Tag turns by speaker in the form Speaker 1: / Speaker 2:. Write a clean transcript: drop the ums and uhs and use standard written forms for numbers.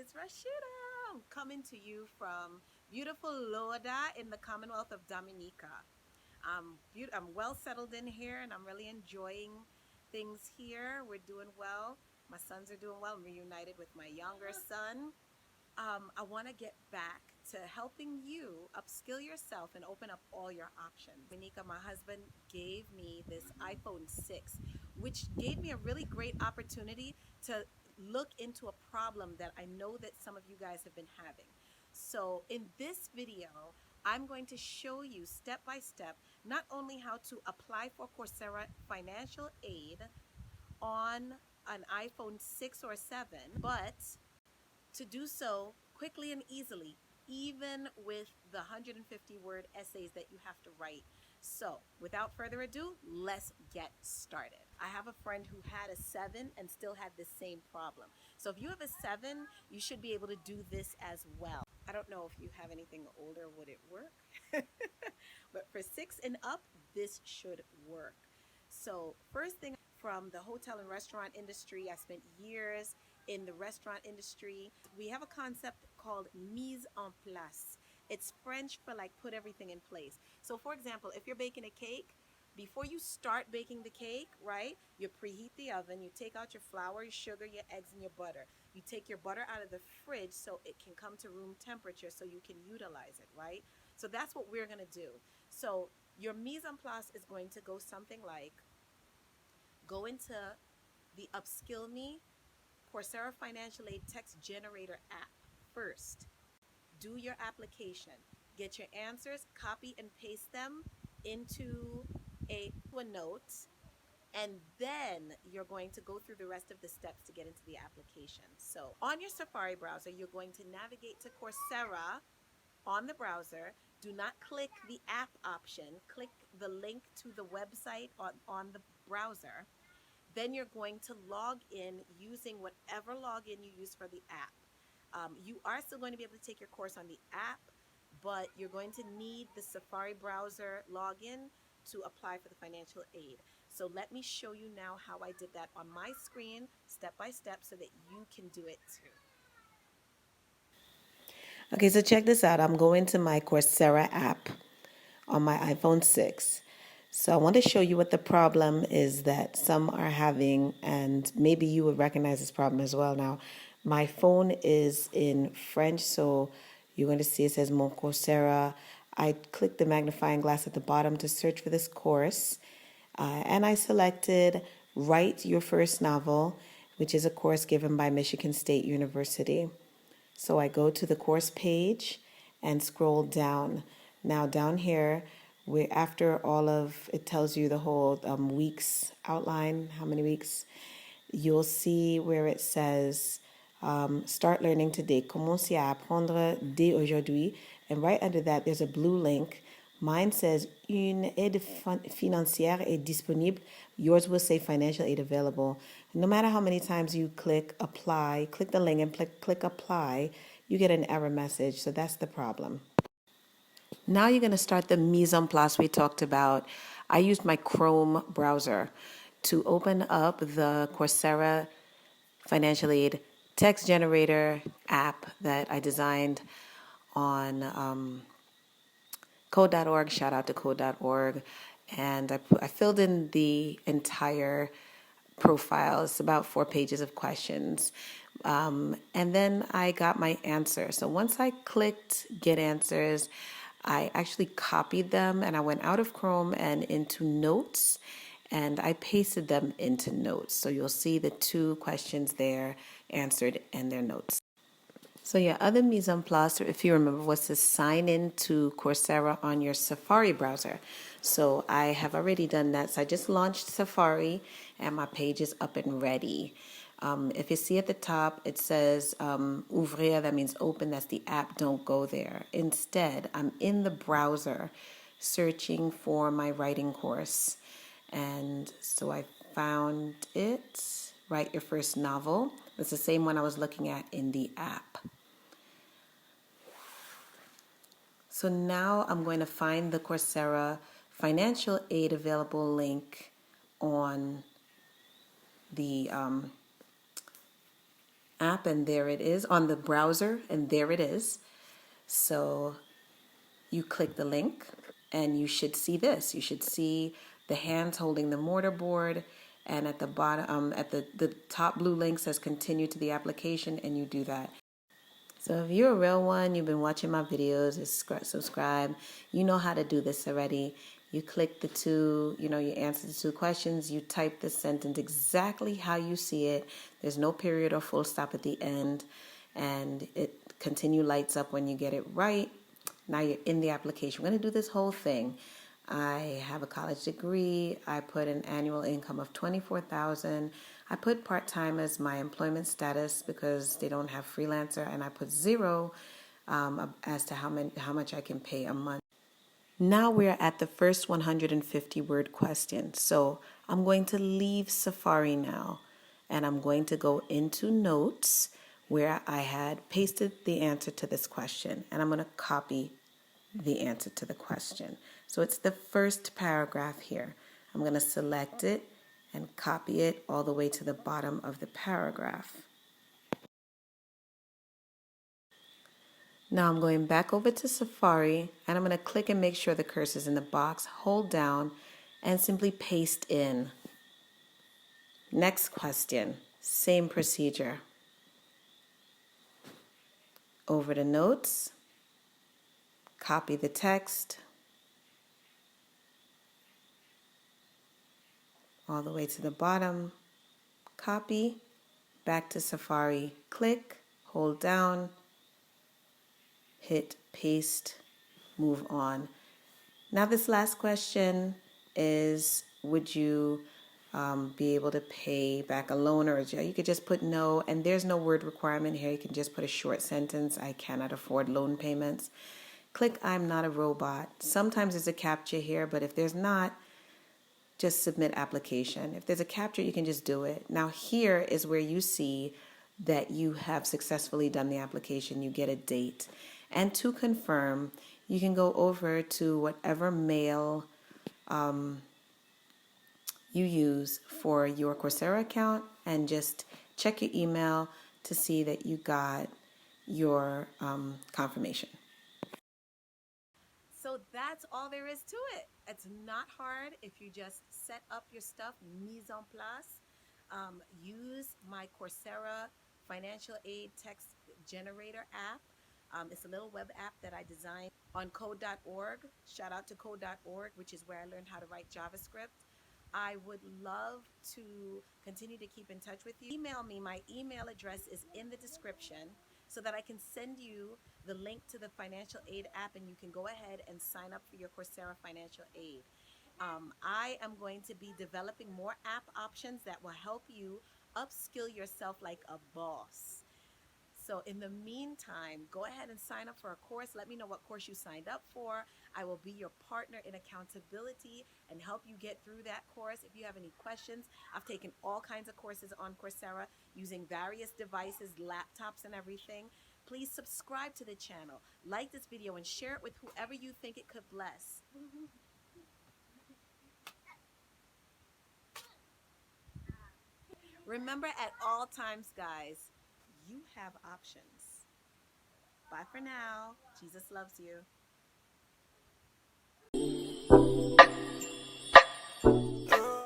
Speaker 1: it's Rashida. I'm coming to you from beautiful Loda in the Commonwealth of Dominica. I'm well settled in here and I'm really enjoying things here. We're doing well. My sons are doing well. I'm reunited with my younger son. I want to get back to helping you upskill yourself and open up all your options. Dominica, my husband, gave me this iPhone 6, which gave me a really great opportunity to look into a problem that I know that some of you guys have been having. So in this video, I'm going to show you step by step not only how to apply for Coursera Financial Aid on an iPhone 6 or 7, but to do so quickly and easily, even with the 150-word essays that you have to write. So, without further ado, let's get started. I have a friend who had a 7 and still had the same problem. So, if you have a 7, you should be able to do this as well. I don't know if you have anything older, would it work? But for 6 and up, this should work. So, first thing, from the hotel and restaurant industry, I spent years in the restaurant industry. We have a concept called mise en place. It's French for like put everything in place. So for example, if you're baking a cake, before you start baking the cake, right, you preheat the oven, you take out your flour, your sugar, your eggs, and your butter. You take your butter out of the fridge so it can come to room temperature so you can utilize it, right? So that's what we're going to do. So your mise en place is going to go something like, go into the UpskillMe Coursera Financial Aid text generator app first. Do your application. Get your answers, copy and paste them into a note, and then you're going to go through the rest of the steps to get into the application. So on your Safari browser, you're going to navigate to Coursera on the browser. Do not click the app option. Click the link to the website on the browser. Then you're going to log in using whatever login you use for the app. You are still going to be able to take your course on the app, but you're going to need the Safari browser login to apply for the financial aid. So let me show you now how I did that on my screen, step by step, so that you can do it too. Okay, so check this out. I'm going to my Coursera app on my iPhone 6. So I want to show you what the problem is that some are having, and maybe you would recognize this problem as well. Now, my phone is in French, so you're going to see it says Mon Coursera. I clicked the magnifying glass at the bottom to search for this course, and I selected Write Your First Novel, which is a course given by Michigan State University. So I go to the course page and scroll down. Now down here, after all of, it tells you the whole weeks outline, how many weeks, you'll see where it says, start learning today. Commencez à apprendre dès aujourd'hui. And right under that, there's a blue link. Mine says, une aide financière est disponible. Yours will say financial aid available. No matter how many times you click apply, click the link and click apply, you get an error message. So that's the problem. Now you're going to start the mise en place we talked about. I used my Chrome browser to open up the Coursera Financial Aid text generator app that I designed on code.org. Shout out to code.org. And I filled in the entire profile. It's about 4 pages of questions. And then I got my answer. So once I clicked get answers, I actually copied them and I went out of Chrome and into Notes, and I pasted them into Notes. So you'll see the 2 questions there answered in their notes. So your other mise en place, if you remember, was to sign in to Coursera on your Safari browser. So I have already done that. So I just launched Safari and my page is up and ready. If you see at the top, it says ouvrir, that means open, that's the app, don't go there. Instead, I'm in the browser searching for my writing course. And so I found it, Write Your First Novel. It's the same one I was looking at in the app. So now I'm going to find the Coursera Financial Aid available link on the app, and there it is on the browser, and there it is. So you click the link and you should see this. You should see the hands holding the mortarboard, and at the bottom, at the top blue link says continue to the application, and you do that. So if you're a real one, you've been watching my videos, subscribe, you know how to do this already. You click the two, you answer the two questions, you type the sentence exactly how you see it. There's no period or full stop at the end, and it continue lights up when you get it right. Now you're in the application. We're going to do this whole thing. I have a college degree. I put an annual income of $24,000. I put part-time as my employment status because they don't have freelancer, and I put 0 as to how much I can pay a month. Now we're at the first 150 word question. So I'm going to leave Safari now, and I'm going to go into notes where I had pasted the answer to this question, and I'm going to copy the answer to the question. So it's the first paragraph here. I'm going to select it and copy it all the way to the bottom of the paragraph. Now I'm going back over to Safari, and I'm going to click and make sure the cursor is in the box, hold down, and simply paste in. Next question, same procedure. Over to notes, copy the text all the way to the bottom, copy, back to Safari, click, hold down, hit paste, move on. Now this last question is, would you be able to pay back a loan, or you could just put no, and there's no word requirement here. You can just put a short sentence, I cannot afford loan payments. Click I'm not a robot. Sometimes there's a CAPTCHA here, but if there's not, just submit application. If there's a CAPTCHA, you can just do it. Now here is where you see that you have successfully done the application. You get a date. And to confirm, you can go over to whatever mail you use for your Coursera account and just check your email to see that you got your confirmation. So that's all there is to it. It's not hard if you just set up your stuff, mise en place. Use my Coursera Financial Aid text generator app. It's a little web app that I designed on code.org. Shout out to code.org, which is where I learned how to write JavaScript. I would love to continue to keep in touch with you. Email me. My email address is in the description so that I can send you the link to the financial aid app, and you can go ahead and sign up for your Coursera Financial Aid. I am going to be developing more app options that will help you upskill yourself like a boss. So in the meantime, go ahead and sign up for a course. Let me know what course you signed up for. I will be your partner in accountability and help you get through that course. If you have any questions, I've taken all kinds of courses on Coursera using various devices, laptops, and everything. Please subscribe to the channel, like this video, and share it with whoever you think it could bless. Remember at all times, guys, you have options. Bye for now. Jesus loves you.